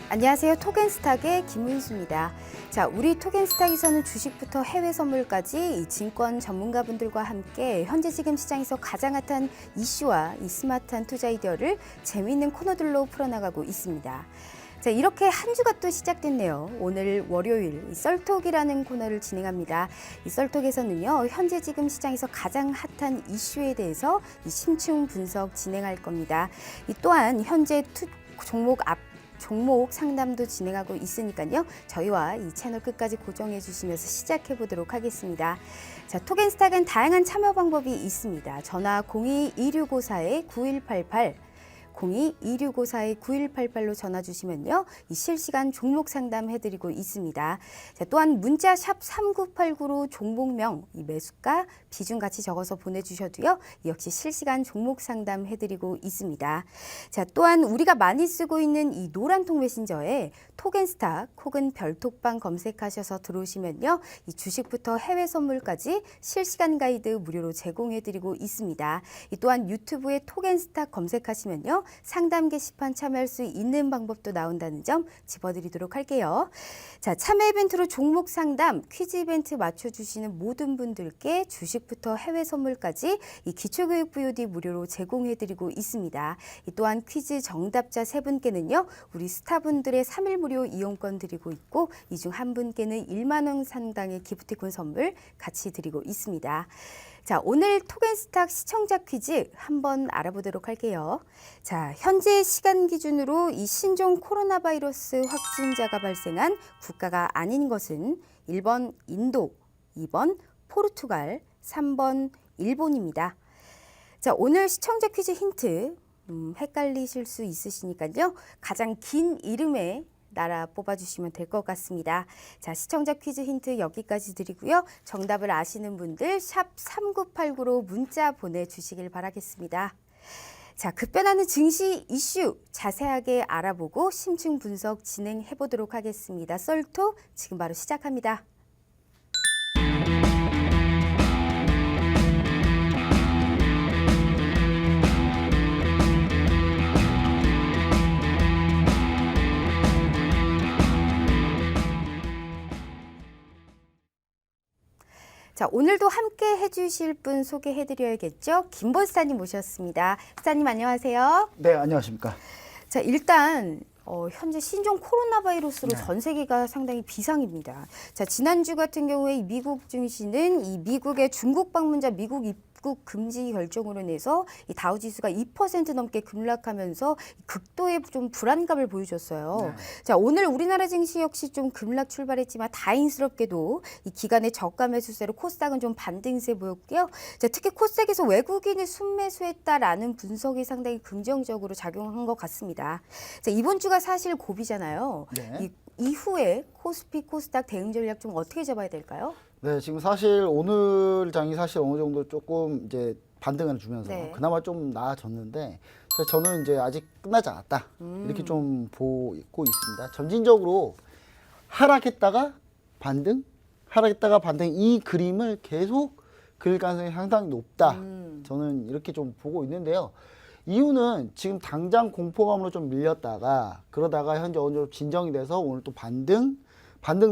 안녕하세요. 토겐스탁의 김은수입니다. 자, 우리 토겐스탁에서는 주식부터 해외 선물까지 이 증권 전문가분들과 함께 현재 지금 시장에서 가장 핫한 이슈와 이 스마트한 투자 아이디어를 재미있는 코너들로 풀어나가고 있습니다. 자, 이렇게 한 주가 또 시작됐네요. 오늘 월요일 썰톡이라는 코너를 진행합니다. 이 썰톡에서는요, 현재 지금 시장에서 가장 핫한 이슈에 대해서 이 심층 분석 진행할 겁니다. 또한 현재 종목 상담도 진행하고 있으니까요. 저희와 이 채널 끝까지 고정해 주시면서 시작해 보도록 하겠습니다. 자, 토겐스탁은 다양한 참여 방법이 있습니다. 전화 02-2654-9188 02-2654-9188로 전화 주시면요. 이 실시간 종목 상담 해드리고 있습니다. 자, 또한 문자 샵 3989로 종목명, 이 매수가, 비중 같이 적어서 보내주셔도요. 역시 실시간 종목 상담 해드리고 있습니다. 자, 또한 우리가 많이 쓰고 있는 이 노란통 메신저에 토겐스탁 혹은 별톡방 검색하셔서 들어오시면요. 이 주식부터 해외 선물까지 실시간 가이드 무료로 제공해드리고 있습니다. 또한 유튜브에 토겐스탁 검색하시면요. 상담 게시판 참여할 수 있는 방법도 나온다는 점 짚어드리도록 할게요. 자, 참여 이벤트로 종목 상담, 퀴즈 이벤트 맞춰주시는 모든 분들께 주식부터 해외 선물까지 이 기초교육 VOD 무료로 제공해드리고 있습니다. 또한 퀴즈 정답자 3분께는요. 우리 스타분들의 3일 무료 이용권 드리고 있고 이 중 한 분께는 1만 원 상당의 기프티콘 선물 같이 드리고 있습니다. 자, 오늘 토겐스탁 시청자 퀴즈 한번 알아보도록 할게요. 자, 현재 시간 기준으로 이 신종 코로나 바이러스 확진자가 발생한 국가가 아닌 것은 1번 인도, 2번 포르투갈, 3번 일본입니다. 자, 오늘 시청자 퀴즈 힌트 헷갈리실 수 있으시니까요. 가장 긴 이름의 나라 뽑아주시면 될 것 같습니다. 자, 시청자 퀴즈 힌트 여기까지 드리고요. 정답을 아시는 분들 샵 3989로 문자 보내주시길 바라겠습니다. 자, 급변하는 증시 이슈 자세하게 알아보고 심층 분석 진행해 보도록 하겠습니다. 썰톡 지금 바로 시작합니다. 자, 오늘도 함께 해주실 분 소개해드려야겠죠? 김본스타님 모셨습니다. 스타님 안녕하세요. 네, 안녕하십니까. 자, 일단 현재 신종 코로나 바이러스로 전 세계가 상당히 비상입니다. 자, 지난주 같은 경우에 미국 증시는 이 미국의 중국 방문자 미국 입국 금지 결정으로 인해서 이 다우지수가 2% 넘게 급락하면서 극도의 좀 불안감을 보여줬어요. 네. 자, 오늘 우리나라 증시 역시 좀 급락 출발했지만 다행스럽게도 이 기간의 저가 매수세로 코스닥은 좀 반등세 보였고요. 자, 특히 코스닥에서 외국인이 순매수했다라는 분석이 상당히 긍정적으로 작용한 것 같습니다. 자, 이번 주가 사실 고비잖아요. 네. 이후에 코스피, 코스닥 대응 전략 좀 어떻게 잡아야 될까요? 네, 지금 사실 오늘 장이 사실 어느 정도 조금 이제 반등을 주면서 네. 그나마 좀 나아졌는데 사실 저는 이제 아직 끝나지 않았다 이렇게 좀 보고 있습니다. 점진적으로 하락했다가 반등, 하락했다가 반등 이 그림을 계속 그릴 가능성이 상당히 높다. 저는 이렇게 좀 보고 있는데요. 이유는 지금 당장 공포감으로 좀 밀렸다가 그러다가 현재 어느 정도 진정이 돼서 오늘 또 반등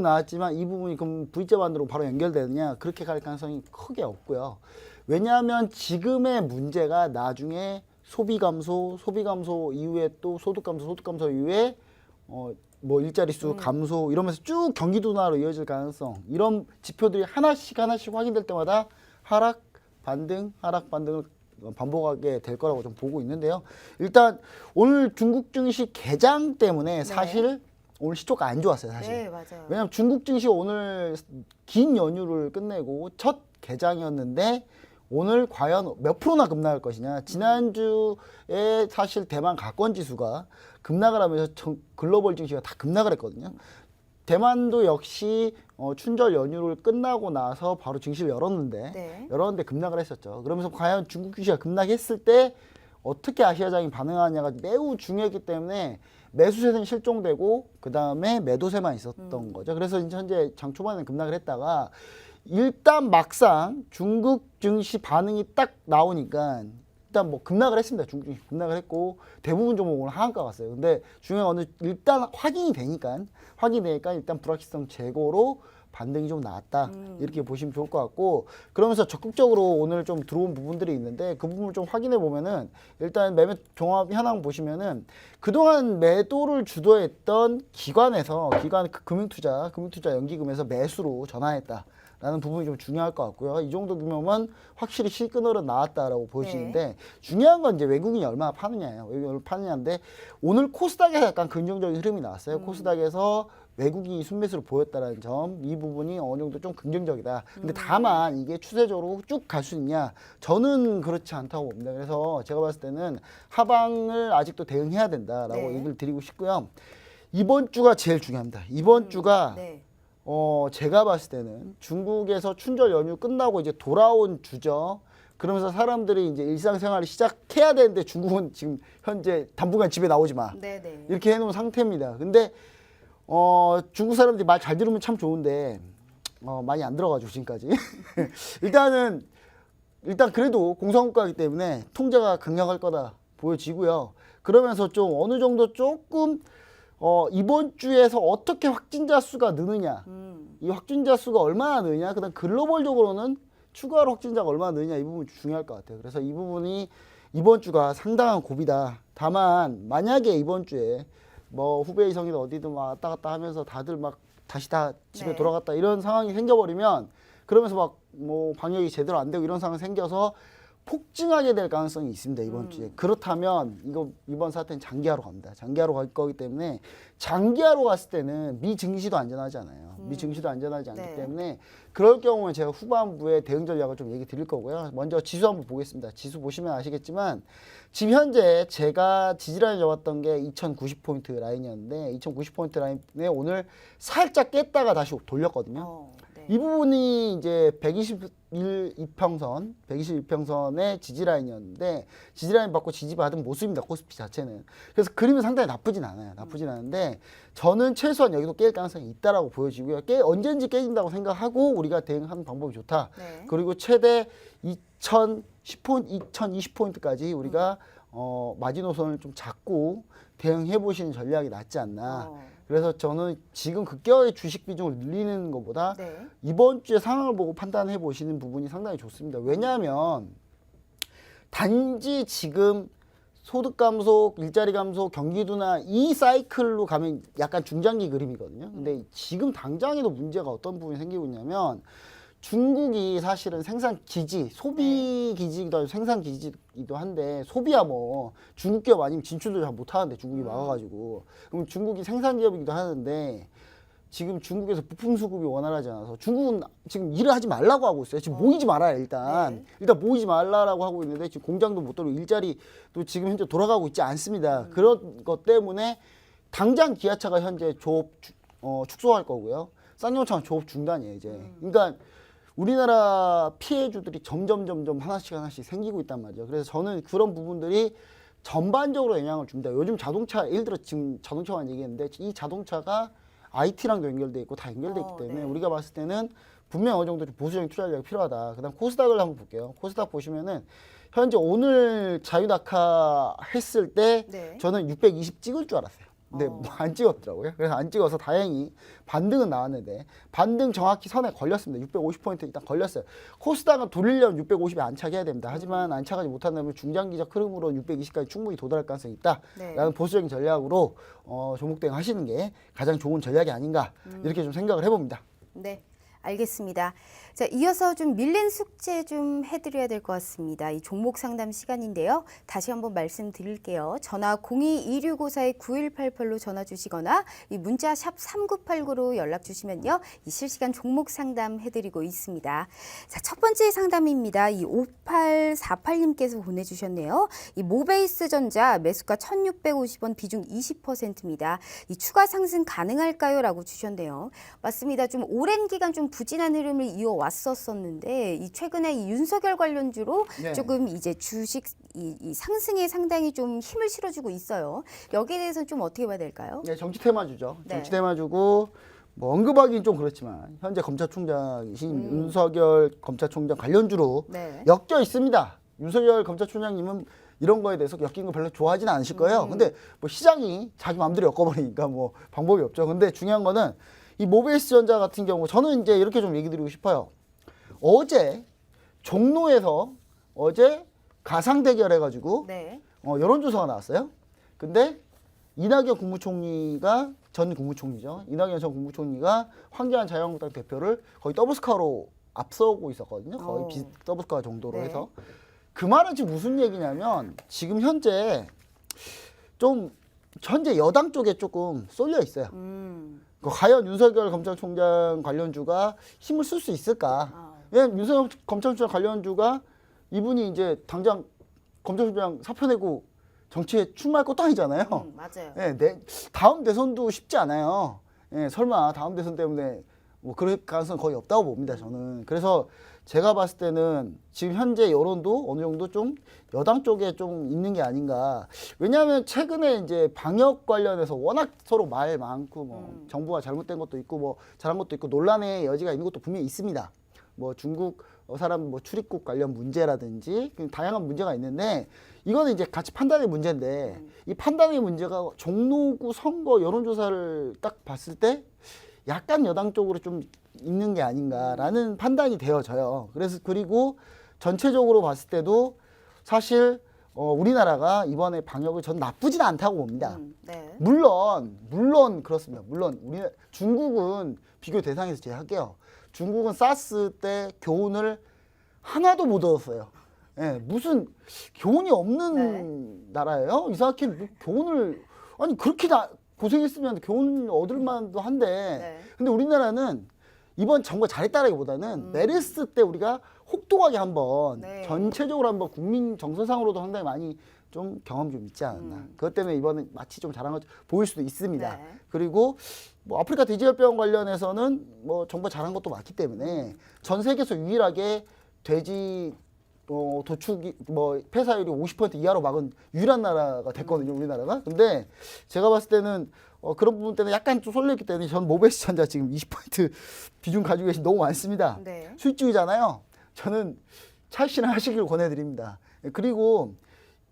나왔지만 이 부분이 그럼 V자 반대로 바로 연결되느냐 그렇게 갈 가능성이 크게 없고요. 왜냐하면 지금의 문제가 나중에 소비 감소 이후에 또 소득 감소 이후에 뭐 일자리 수 감소 이러면서 쭉 경기 둔화로 이어질 가능성 이런 지표들이 하나씩 확인될 때마다 하락 반등을 반복하게 될 거라고 좀 보고 있는데요. 일단 오늘 중국 증시 개장 때문에 사실 오늘 시초가 안 좋았어요, 사실. 네, 맞아요. 왜냐하면 중국 증시 오늘 긴 연휴를 끝내고 첫 개장이었는데 오늘 과연 몇 프로나 급락할 것이냐. 지난주에 사실 대만 가권 지수가 급락을 하면서 글로벌 증시가 다 급락을 했거든요. 대만도 역시 춘절 연휴를 끝나고 나서 바로 증시를 열었는데 급락을 했었죠. 그러면서 과연 중국 증시가 급락했을 때 어떻게 아시아장이 반응하냐가 매우 중요했기 때문에 매수세는 실종되고 그 다음에 매도세만 있었던 거죠. 그래서 현재 장 초반에 급락을 했다가 일단 막상 중국 증시 반응이 딱 나오니까 일단 뭐 급락을 했습니다. 중국이 급락을 했고 대부분 종목은 하한가 갔어요. 근데 중요한 거는 일단 확인이 되니까 일단 불확실성 제거로 반등이 좀 나왔다 이렇게 보시면 좋을 것 같고, 그러면서 적극적으로 오늘 좀 들어온 부분들이 있는데 그 부분을 좀 확인해 보면은 일단 매매 종합 현황 보시면은 그동안 매도를 주도했던 기관 금융투자 연기금에서 매수로 전환했다 라는 부분이 좀 중요할 것 같고요. 이 정도 규모면 확실히 실끈으로 나왔다라고 보시는데 중요한 건 이제 외국인이 얼마나 파느냐예요. 외국인이 얼마나 파느냐인데 오늘 코스닥에서 약간 긍정적인 흐름이 나왔어요. 코스닥에서 외국인이 순매수를 보였다는 점, 이 부분이 어느 정도 좀 긍정적이다. 근데 다만 이게 추세적으로 쭉 갈 수 있냐? 저는 그렇지 않다고 봅니다. 그래서 제가 봤을 때는 하방을 아직도 대응해야 된다라고 얘기를 드리고 싶고요. 이번 주가 제일 중요합니다. 이번 주가 제가 봤을 때는 중국에서 춘절 연휴 끝나고 이제 돌아온 주죠. 그러면서 사람들이 이제 일상생활을 시작해야 되는데 중국은 지금 현재 당분간 집에 나오지 마. 이렇게 해놓은 상태입니다. 근데 중국 사람들이 말 잘 들으면 참 좋은데 많이 안 들어가죠 지금까지. 일단 그래도 공산국가이기 때문에 통제가 강력할 거다 보여지고요. 그러면서 좀 어느 정도 조금 이번 주에서 어떻게 확진자 수가 느느냐, 이 확진자 수가 얼마나 느느냐, 그다음 글로벌적으로는 추가로 확진자가 얼마나 느느냐, 이 부분이 중요할 것 같아요. 그래서 이 부분이 이번 주가 상당한 고비다. 다만 만약에 이번 주에 뭐 후베이성이든 어디든 막 왔다 갔다 하면서 다들 막 다시 다 집에 돌아갔다 이런 상황이 생겨버리면, 그러면서 막 뭐 방역이 제대로 안 되고 이런 상황이 생겨서 폭증하게 될 가능성이 있습니다 이번 주에. 그렇다면 이번 사태는 장기화로 갑니다. 장기화로 갈 거기 때문에, 장기화로 갔을 때는 미 증시도 안전하지 않아요. 미 증시도 안전하지 않기 때문에 그럴 경우에 제가 후반부에 대응 전략을 좀 얘기 드릴 거고요. 먼저 지수 한번 보겠습니다. 지수 보시면 아시겠지만 지금 현재 제가 지지라인 잡았던 게 2090포인트 라인이었는데 2090포인트 라인에 오늘 살짝 깼다가 다시 돌렸거든요. 이 부분이 이제 121평선의 지지라인이었는데, 지지라인 받고 지지받은 모습입니다. 코스피 자체는. 그래서 그림은 상당히 나쁘진 않아요. 나쁘진 않은데 저는 최소한 여기도 깰 가능성이 있다라고 보여지고요. 언제든지 깨진다고 생각하고 우리가 대응하는 방법이 좋다. 그리고 최대 2020포인트까지 우리가 마지노선을 좀 잡고 대응해 보시는 전략이 낫지 않나. 그래서 저는 지금 급격하게 주식 비중을 늘리는 것보다 이번 주에 상황을 보고 판단해 보시는 부분이 상당히 좋습니다. 왜냐하면 단지 지금 소득 감소, 일자리 감소, 경기 둔화 이 사이클로 가면 약간 중장기 그림이거든요. 근데 지금 당장에도 문제가 어떤 부분이 생기고 있냐면, 중국이 사실은 생산 기지, 소비 기지기도 하고 생산 기지기도 한데, 소비야 뭐 중국 기업 아니면 진출도 잘 못하는데 중국이 막아가지고, 그럼 중국이 생산 기업이기도 하는데 지금 중국에서 부품 수급이 원활하지 않아서 중국은 지금 일을 하지 말라고 하고 있어요. 지금 모이지 말아요. 일단 모이지 말라라고 하고 있는데 지금 공장도 못 돌고 일자리도 지금 현재 돌아가고 있지 않습니다. 그런 것 때문에 당장 기아차가 현재 조업 축소할 거고요. 쌍용차는 조업 중단이에요 이제. 그러니까 우리나라 피해주들이 점점 하나씩 생기고 있단 말이죠. 그래서 저는 그런 부분들이 전반적으로 영향을 줍니다. 요즘 자동차, 예를 들어 지금 자동차만 얘기했는데 이 자동차가 IT랑도 연결돼 있고 다 연결돼 있기 때문에 우리가 봤을 때는 분명 어느 정도 좀 보수적인 투자 전략이 필요하다. 그다음 코스닥을 한번 볼게요. 코스닥 보시면은 현재 오늘 자유낙하 했을 때 저는 620 찍을 줄 알았어요. 근데 뭐 안 찍었더라고요. 그래서 안 찍어서 다행히 반등은 나왔는데, 반등 정확히 선에 걸렸습니다. 650포인트 일단 걸렸어요. 코스닥은 돌리려면 650에 안착해야 됩니다. 하지만 안착하지 못한다면 중장기적 흐름으로 620까지 충분히 도달할 가능성이 있다라는 보수적인 전략으로 종목 대응 하시는 게 가장 좋은 전략이 아닌가, 이렇게 좀 생각을 해봅니다. 네. 알겠습니다. 자, 이어서 좀 밀린 숙제 좀 해드려야 될 것 같습니다. 이 종목 상담 시간인데요. 다시 한번 말씀드릴게요. 전화 02-2654-9188로 전화 주시거나 이 문자 샵 3989로 연락 주시면요. 이 실시간 종목 상담 해드리고 있습니다. 자, 첫 번째 상담입니다. 이 5848님께서 보내주셨네요. 이 모베이스 전자 매수가 1,650원, 비중 20%입니다. 이 추가 상승 가능할까요? 라고 주셨네요. 맞습니다. 좀 오랜 기간 좀 부진한 흐름을 이어왔었는데, 이 최근에 이 윤석열 관련주로 조금 이제 주식 이 상승에 상당히 좀 힘을 실어주고 있어요. 여기에 대해서는 좀 어떻게 봐야 될까요? 네, 정치 테마주죠. 정치 테마주고, 뭐 언급하기는 좀 그렇지만 현재 검찰총장이신 윤석열 검찰총장 관련주로 엮여 있습니다. 윤석열 검찰총장님은 이런 거에 대해서 엮인 거 별로 좋아하지는 않으실 거예요. 근데 뭐 시장이 자기 마음대로 엮어버리니까 뭐 방법이 없죠. 근데 중요한 거는 이 모비스전자 같은 경우 저는 이제 이렇게 좀 얘기 드리고 싶어요. 어제 종로에서 어제 가상 대결해가지고 네. 여론조사가 나왔어요. 근데 이낙연 국무총리가 전 국무총리죠. 이낙연 전 국무총리가 황교안 자유한국당 대표를 거의 더블스코어로 앞서고 있었거든요. 거의 더블스코어 정도로 네. 해서. 그 말은 지금 무슨 얘기냐면 지금 현재 여당 쪽에 조금 쏠려 있어요. 과연 윤석열 검찰총장 관련주가 힘을 쓸 수 있을까? 왜냐면 윤석열 검찰총장 관련주가 이분이 이제 당장 검찰총장 사표 내고 정치에 출마할 것도 아니잖아요. 맞아요. 예, 다음 대선도 쉽지 않아요. 예, 설마 다음 대선 때문에 뭐 그럴 가능성 거의 없다고 봅니다. 저는. 그래서 제가 봤을 때는 지금 현재 여론도 어느 정도 좀 여당 쪽에 좀 있는 게 아닌가. 왜냐하면 최근에 이제 방역 관련해서 워낙 서로 말 많고 뭐 정부가 잘못된 것도 있고 뭐 잘한 것도 있고 논란의 여지가 있는 것도 분명히 있습니다. 뭐 중국 사람 뭐 출입국 관련 문제라든지 다양한 문제가 있는데 이거는 이제 같이 판단의 문제인데 이 판단의 문제가 종로구 선거 여론조사를 딱 봤을 때 약간 여당 쪽으로 좀 있는 게 아닌가라는 판단이 되어져요. 그래서 그리고 전체적으로 봤을 때도 사실 우리나라가 이번에 방역을 전 나쁘진 않다고 봅니다. 네. 물론 그렇습니다. 물론 중국은 비교 대상에서 제외할게요. 중국은 사스 때 교훈을 하나도 못 얻었어요. 예, 무슨 교훈이 없는 나라예요. 이상하게 뭐 교훈을 아니 그렇게 고생했으면 교훈 얻을 만도 한데 네. 근데 우리나라는 이번 정부가 잘했다라기보다는 메르스 때 우리가 혹독하게 한번 네. 전체적으로 한번 국민 정서상으로도 상당히 많이 좀 경험 좀 있지 않았나. 그것 때문에 이번에 마치 좀 잘한 것 보일 수도 있습니다. 네. 그리고 뭐 아프리카 돼지열병 관련해서는 뭐 정부가 잘한 것도 맞기 때문에 전 세계에서 유일하게 돼지 도축이 뭐 폐사율이 50% 이하로 막은 유일한 나라가 됐거든요, 우리나라가. 근데 제가 봤을 때는 그런 부분 때문에 약간 좀 쏠려있기 때문에 전 모베스전자 지금 20% 비중 가지고 계신 너무 많습니다. 네. 수익주의잖아요. 저는 차익실현 하시길 권해드립니다. 그리고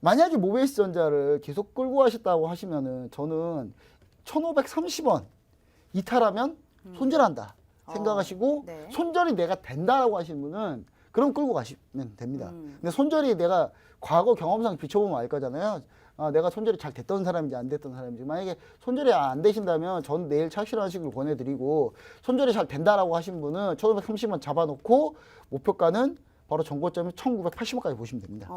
만약에 모베스전자를 계속 끌고 가셨다고 하시면은 저는 1,530원 이탈하면 손절한다 생각하시고 네. 손절이 내가 된다라고 하시는 분은 그럼 끌고 가시면 됩니다. 근데 손절이 내가 과거 경험상 비춰보면 알 거잖아요. 내가 손절이 잘 됐던 사람인지 안 됐던 사람인지. 만약에 손절이 안 되신다면 전 내일 차익실현하시길 권해드리고 손절이 잘 된다라고 하신 분은 1,530원 잡아놓고 목표가는 바로 정고점이 1,980원까지 보시면 됩니다.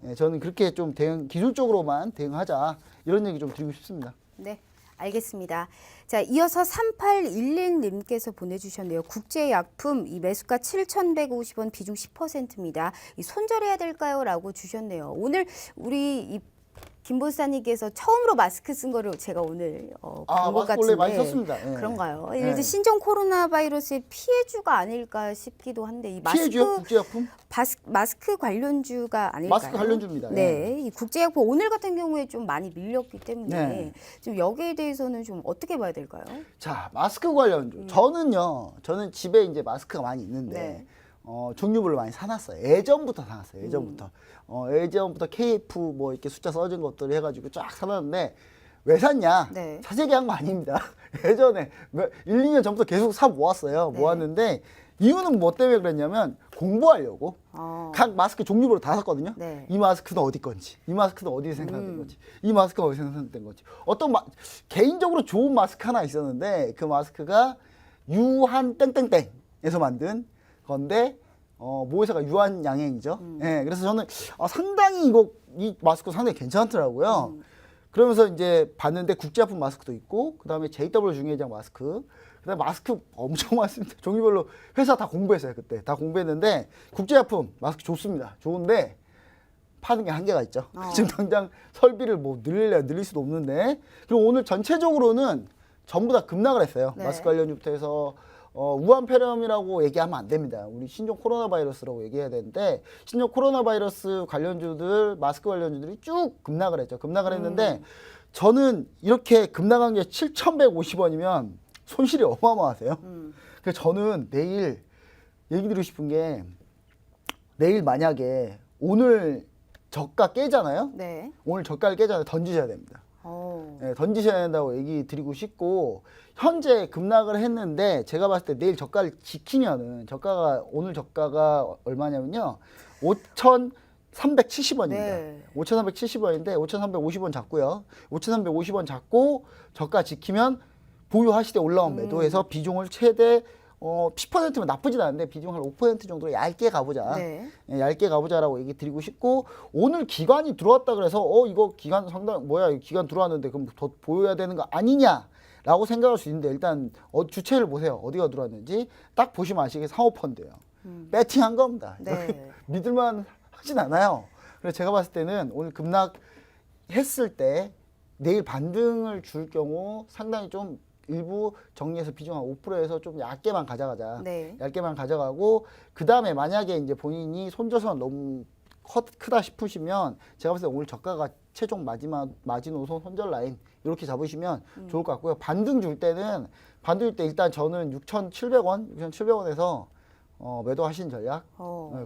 예, 저는 그렇게 좀 기술적으로만 대응하자 이런 얘기 좀 드리고 싶습니다. 네. 알겠습니다. 자, 이어서 3811님께서 보내주셨네요. 국제약품 이 매수가 7,150원 비중 10%입니다. 이 손절해야 될까요? 라고 주셨네요. 오늘 우리 이 김보사님께서 처음으로 마스크 쓴 거를 제가 오늘 본 것 마스크 같은데 원래 많이 썼습니다. 예. 그런가요? 예. 이제 신종 코로나 바이러스의 피해주가 아닐까 싶기도 한데 이 피해주요? 마스크 국제약품? 마스크 관련주가 아닐까요? 마스크 관련주입니다. 네, 이 국제약품 오늘 같은 경우에 좀 많이 밀렸기 때문에 네. 좀 여기에 대해서는 좀 어떻게 봐야 될까요? 자, 마스크 관련주. 저는 집에 이제 마스크가 많이 있는데 네. 종류별로 많이 사놨어요. 예전부터 사놨어요. 예전부터 KF 뭐 이렇게 숫자 써진 것들 해가지고 쫙 사놨는데 왜 샀냐? 네. 사재기 한 거 아닙니다. 예전에 1, 2년 전부터 계속 사 모았어요. 네. 모았는데 이유는 뭐 때문에 그랬냐면 공부하려고 각 마스크 종류별로 다 샀거든요. 네. 이 마스크는 어디 건지, 이 마스크는 어디서 생산된 건지, 이 마스크는 어디서 생산된 건지. 개인적으로 좋은 마스크 하나 있었는데 그 마스크가 유한 땡땡땡에서 만든 건데 모회사가 유한 양행이죠. 예, 그래서 저는 상당히 이 마스크 상당히 괜찮더라고요. 그러면서 이제 봤는데 국제약품 마스크도 있고 그다음에 JW 중의장 마스크, 그다음에 마스크 엄청 많습니다. 종류별로 회사 다 공부했어요. 그때 다 공부했는데 국제약품 마스크 좋습니다. 좋은데 파는 게 한계가 있죠. 지금 당장 설비를 뭐 늘릴 수도 없는데. 그리고 오늘 전체적으로는 전부 다 급락을 했어요. 네. 마스크 관련주부터 해서 우한 폐렴이라고 얘기하면 안 됩니다. 우리 신종 코로나 바이러스라고 얘기해야 되는데 신종 코로나 바이러스 관련주들, 마스크 관련주들이 쭉 급락을 했죠. 급락을 했는데 저는 이렇게 급락한 게 7,150원이면 손실이 어마어마하세요. 그래서 저는 내일 얘기 드리고 싶은 게 내일 만약에 오늘 저가 깨잖아요. 네. 오늘 저가를 깨잖아요. 던지셔야 됩니다. 네, 던지셔야 된다고 얘기 드리고 싶고, 현재 급락을 했는데 제가 봤을 때 내일 저가를 지키면은, 오늘 저가가 얼마냐면요, 5,370원입니다. 네. 5,370원인데 5,350원 잡고요. 5,350원 잡고 저가 지키면 보유하시되 올라온 매도해서 비중을 최대 10%면 나쁘진 않은데 비중 한 5% 정도로 얇게 가보자. 네. 예, 얇게 가보자라고 얘기 드리고 싶고, 오늘 기관이 들어왔다 그래서 이거 기관 상당 뭐야, 이 기관 들어왔는데 그럼 더 보여야 되는 거 아니냐라고 생각할 수 있는데, 일단 주체를 보세요. 어디가 들어왔는지 딱 보시면 아시겠어요. 상호펀드예요. 배팅한 겁니다. 네. 믿을만 하진 않아요. 그래서 제가 봤을 때는 오늘 급락했을 때 내일 반등을 줄 경우 상당히 좀 일부 정리해서 비중 한 5%에서 좀 얇게만 가져가자. 네. 얇게만 가져가고, 그 다음에 만약에 이제 본인이 손절선 너무 크다 싶으시면 제가 봤을 때 오늘 저가가 최종 마지노선 손절 라인 이렇게 잡으시면 좋을 것 같고요. 반등 줄 때 일단 저는 6,700원에서 매도하신 전략,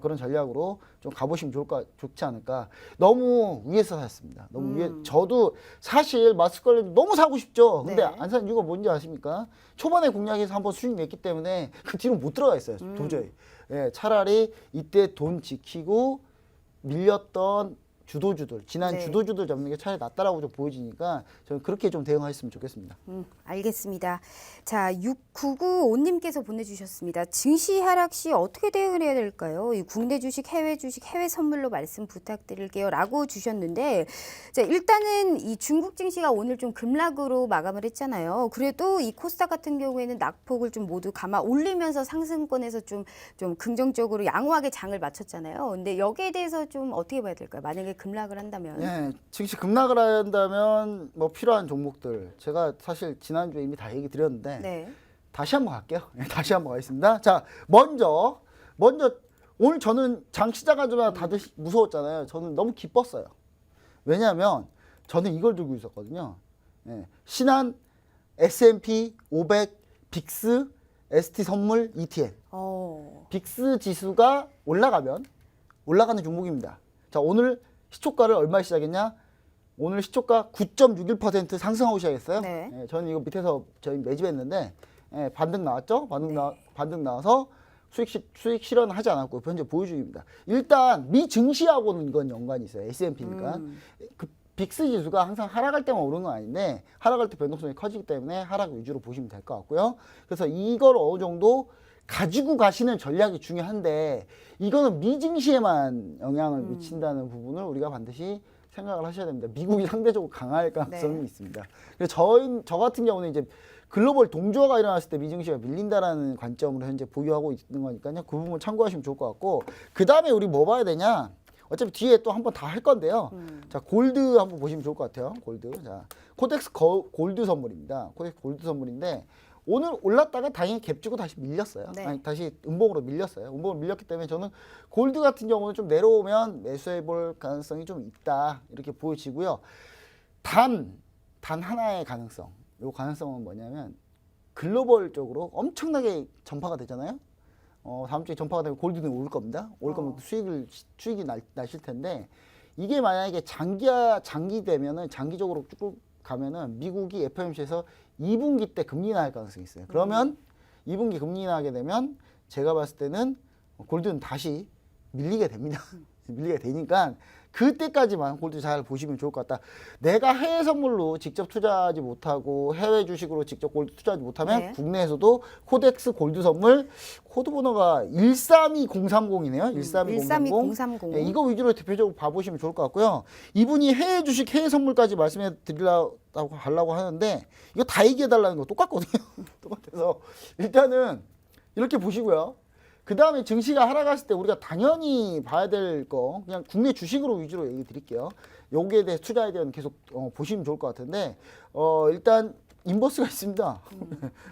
그런 전략으로 좀 가보시면 좋지 않을까. 너무 위에서 샀습니다. 너무 위에. 저도 사실 마스컬림 너무 사고 싶죠. 근데 네. 안 산 이유가 뭔지 아십니까? 초반에 공략해서 한번 수익 냈기 때문에 그 뒤로 못 들어가 있어요. 도저히. 예, 차라리 이때 돈 지키고 밀렸던 주도주들, 지난 네. 주도주들 잡는 게 차라리 낫다라고 좀 보여지니까 저는 그렇게 좀 대응하셨으면 좋겠습니다. 알겠습니다. 자, 6995님께서 보내주셨습니다. 증시 하락 시 어떻게 대응을 해야 될까요? 이 국내 주식, 해외 선물로 말씀 부탁드릴게요. 라고 주셨는데, 자, 일단은 이 중국 증시가 오늘 좀 급락으로 마감을 했잖아요. 그래도 이 코스닥 같은 경우에는 낙폭을 좀 모두 감아 올리면서 상승권에서 좀 긍정적으로 양호하게 장을 마쳤잖아요. 근데 여기에 대해서 좀 어떻게 봐야 될까요? 만약에 급락을 한다면. 예, 증시 급락을 한다면 뭐 필요한 종목들, 제가 사실 지난주에 이미 다 얘기 드렸는데 네. 다시 한번 갈게요. 다시 한번 가겠습니다. 자, 먼저 오늘 저는 장 시작하자마자 다들 무서웠잖아요. 저는 너무 기뻤어요. 왜냐하면 저는 이걸 들고 있었거든요. 예, 신한, S&P 500, 빅스, ST 선물, ETF. 빅스 지수가 올라가면 올라가는 종목입니다. 자, 오늘 시초가를 얼마 시작했냐? 오늘 시초가 9.61% 상승하고 시작했어요. 네. 예, 저는 이거 밑에서 저희 매집했는데, 예, 반등 나왔죠? 반등 나와서 수익 실현하지 않았고 현재 보유 중입니다. 일단 미 증시하고는 이건 연관이 있어요. S&P니까. 그 빅스 지수가 항상 하락할 때만 오르는 건 아닌데, 하락할 때 변동성이 커지기 때문에 하락 위주로 보시면 될 것 같고요. 그래서 이걸 어느 정도 가지고 가시는 전략이 중요한데, 이거는 미증시에만 영향을 미친다는 부분을 우리가 반드시 생각을 하셔야 됩니다. 미국이 상대적으로 강할 가능성이 네. 있습니다. 그래서 저 같은 경우는 이제 글로벌 동조화가 일어났을 때 미증시가 밀린다라는 관점으로 현재 보유하고 있는 거니까요. 그 부분 참고하시면 좋을 것 같고, 그 다음에 우리 뭐 봐야 되냐? 어차피 뒤에 또 한번 다 할 건데요. 자, 골드 한번 보시면 좋을 것 같아요. 골드. 자, 코덱스 골드 선물입니다. 코덱스 골드 선물인데, 오늘 올랐다가 다행히 갭주고 다시 밀렸어요. 네. 아니, 다시 음봉으로 밀렸어요. 음봉으로 밀렸기 때문에 저는 골드 같은 경우는 좀 내려오면 매수해 볼 가능성이 좀 있다, 이렇게 보여지고요. 단 하나의 가능성. 이 가능성은 뭐냐면, 글로벌적으로 엄청나게 전파가 되잖아요. 다음 주에 전파가 되면 골드는 오를 겁니다. 오를 거면 수익이 나실 텐데, 이게 만약에 장기 되면은, 장기적으로 쭉 가면은 미국이 FOMC에서 2분기 때 금리 인하할 가능성이 있어요. 그러면 2분기 금리 인하하게 되면 제가 봤을 때는 골드는 다시 밀리게 됩니다. 밀리게 되니까 그때까지만 골드 잘 보시면 좋을 것 같다. 내가 해외 선물로 직접 투자하지 못하고 해외 주식으로 직접 골드 투자하지 못하면 네. 국내에서도 코덱스 골드 선물 코드 번호가 132030이네요. 132030. 네, 이거 위주로 대표적으로 봐보시면 좋을 것 같고요. 이분이 해외 주식, 해외 선물까지 말씀해 드리려고 하려고 하는데 이거 다 얘기해 달라는 거 똑같거든요. 똑같아서 일단은 이렇게 보시고요. 그 다음에 증시가 하락했을 때 우리가 당연히 봐야 될 거 그냥 국내 주식으로 위주로 얘기 드릴게요. 여기에 대해 투자에 대한 계속 보시면 좋을 것 같은데 일단 인버스가 있습니다.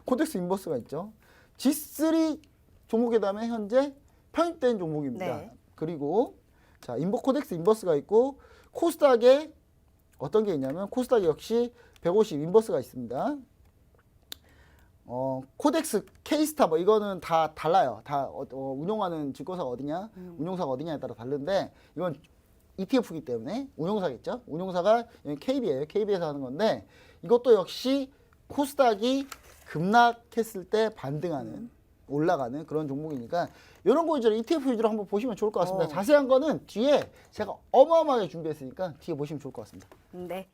코덱스 인버스가 있죠. G3 종목에 다음에 현재 편입된 종목입니다. 네. 그리고 자 코덱스 인버스가 있고 코스닥에 어떤 게 있냐면 코스닥에 역시 150 인버스가 있습니다. 코덱스, K스타 뭐 이거는 다 달라요. 다 운용하는 증권사가 어디냐, 운용사가 어디냐에 따라 다른데 이건 ETF이기 때문에 운용사겠죠. 운용사가 KB예요. KB에서 하는 건데 이것도 역시 코스닥이 급락했을 때 반등하는 올라가는 그런 종목이니까 이런 거 이제 ETF 위주로 한번 보시면 좋을 것 같습니다. 자세한 거는 뒤에 제가 어마어마하게 준비했으니까 뒤에 보시면 좋을 것 같습니다. 네.